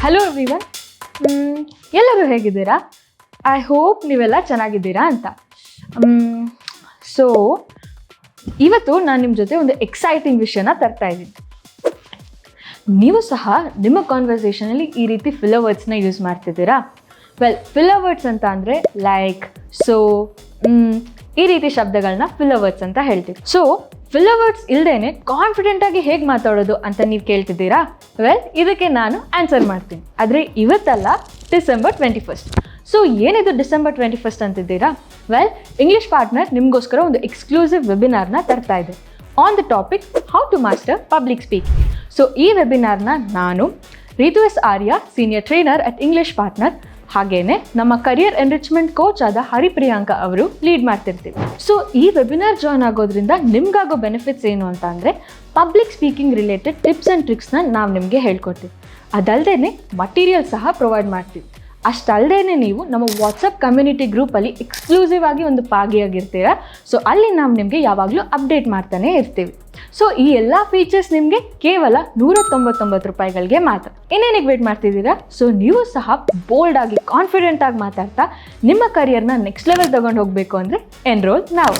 Hello everyone, ಎಲ್ಲರೂ ಹೇಗಿದ್ದೀರಾ? I hope ನೀವೆಲ್ಲ ಚೆನ್ನಾಗಿದ್ದೀರಾ ಅಂತ. ಸೊ ಇವತ್ತು ನಾನು ನಿಮ್ಮ ಜೊತೆ ಒಂದು ಎಕ್ಸೈಟಿಂಗ್ ವಿಷಯನ ತರ್ತಾ ಇದ್ದೀನಿ. ನೀವು ಸಹ ನಿಮ್ಮ ಕಾನ್ವರ್ಸೇಷನಲ್ಲಿ ಈ ರೀತಿ ಫಿಲ್ಲರ್ ವರ್ಡ್ಸ್ನ ಯೂಸ್ ಮಾಡ್ತಿದ್ದೀರಾ? ಫಿಲ್ಲರ್ ವರ್ಡ್ಸ್ ಅಂತ ಅಂದರೆ ಲೈಕ್, ಸೊ, ಈ ರೀತಿ ಶಬ್ದಗಳನ್ನ ಫಿಲ್ಲರ್ ವರ್ಡ್ಸ್ ಅಂತ ಹೇಳ್ತೀವಿ. ಸೊ ಫಿಲ್ಲರ್ ವರ್ಡ್ಸ್ ಇಲ್ಲದೇನೆ ಕಾನ್ಫಿಡೆಂಟಾಗಿ ಹೇಗೆ ಮಾತಾಡೋದು ಅಂತ ನೀವು ಕೇಳ್ತಿದ್ದೀರಾ? ಇದಕ್ಕೆ ನಾನು ಆನ್ಸರ್ ಮಾಡ್ತೀನಿ. ಆದರೆ ಇವತ್ತಲ್ಲ, ಡಿಸೆಂಬರ್ 21. ಸೊ ಏನಿದು ಡಿಸೆಂಬರ್ 21 ಅಂತಿದ್ದೀರಾ? ಇಂಗ್ಲಿಷ್ ಪಾರ್ಟ್ನರ್ ನಿಮಗೋಸ್ಕರ ಒಂದು ಎಕ್ಸ್ಕ್ಲೂಸಿವ್ ವೆಬಿನಾರ್ನ ತರ್ತಾ ಇದೆ on the topic how to master public speaking. So ಈ ವೆಬಿನಾರ್ನ ನಾನು, Ritu S Arya, senior trainer at English partner, ಹಾಗೇನೆ ನಮ್ಮ ಕರಿಯರ್ ಎನ್ರಿಚ್ಮೆಂಟ್ ಕೋಚ್ ಆದ ಹರಿಪ್ರಿಯಾಂಕ ಅವರು ಲೀಡ್ ಮಾಡ್ತಿರ್ತೀವಿ. ಸೊ ಈ ವೆಬಿನಾರ್ ಜಾಯ್ನ್ ಆಗೋದ್ರಿಂದ ನಿಮ್ಗಾಗೋ ಬೆನಿಫಿಟ್ಸ್ ಏನು ಅಂತ ಅಂದರೆ, public speaking related tips and ಟ್ರಿಕ್ಸ್ನ ನಾವು ನಿಮಗೆ ಹೇಳ್ಕೊಡ್ತೀವಿ. ಅದಲ್ಲದೆ ಮಟೀರಿಯಲ್ ಸಹ ಪ್ರೊವೈಡ್ ಮಾಡ್ತೀವಿ. ಅಷ್ಟಲ್ಲದೆ ನೀವು ನಮ್ಮ ವಾಟ್ಸಪ್ ಕಮ್ಯುನಿಟಿ ಗ್ರೂಪಲ್ಲಿ ಎಕ್ಸ್ಕ್ಲೂಸಿವ್ ಆಗಿ ಒಂದು ಭಾಗಿಯಾಗಿರ್ತೀರ. ಸೊ ಅಲ್ಲಿ ನಾವು ನಿಮಗೆ ಯಾವಾಗಲೂ ಅಪ್ಡೇಟ್ ಮಾಡ್ತಾನೆ ಇರ್ತೀವಿ. ಸೊ ಈ ಎಲ್ಲ ಫೀಚರ್ಸ್ ನಿಮಗೆ ಕೇವಲ 199 ರೂಪಾಯಿಗಳಿಗೆ ಮಾತ್ರ. ಇನ್ನೇನಿಗೆ ವೇಟ್ ಮಾಡ್ತಿದ್ದೀರಾ? ಸೊ ನೀವು ಸಹ ಬೋಲ್ಡ್ ಆಗಿ, ಕಾನ್ಫಿಡೆಂಟ್ ಆಗಿ ಮಾತಾಡ್ತಾ ನಿಮ್ಮ ಕರಿಯರ್ನ ನೆಕ್ಸ್ಟ್ ಲೆವೆಲ್ ತಗೊಂಡು ಹೋಗಬೇಕು ಅಂದರೆ ಎನ್ರೋಲ್ ನಾವು.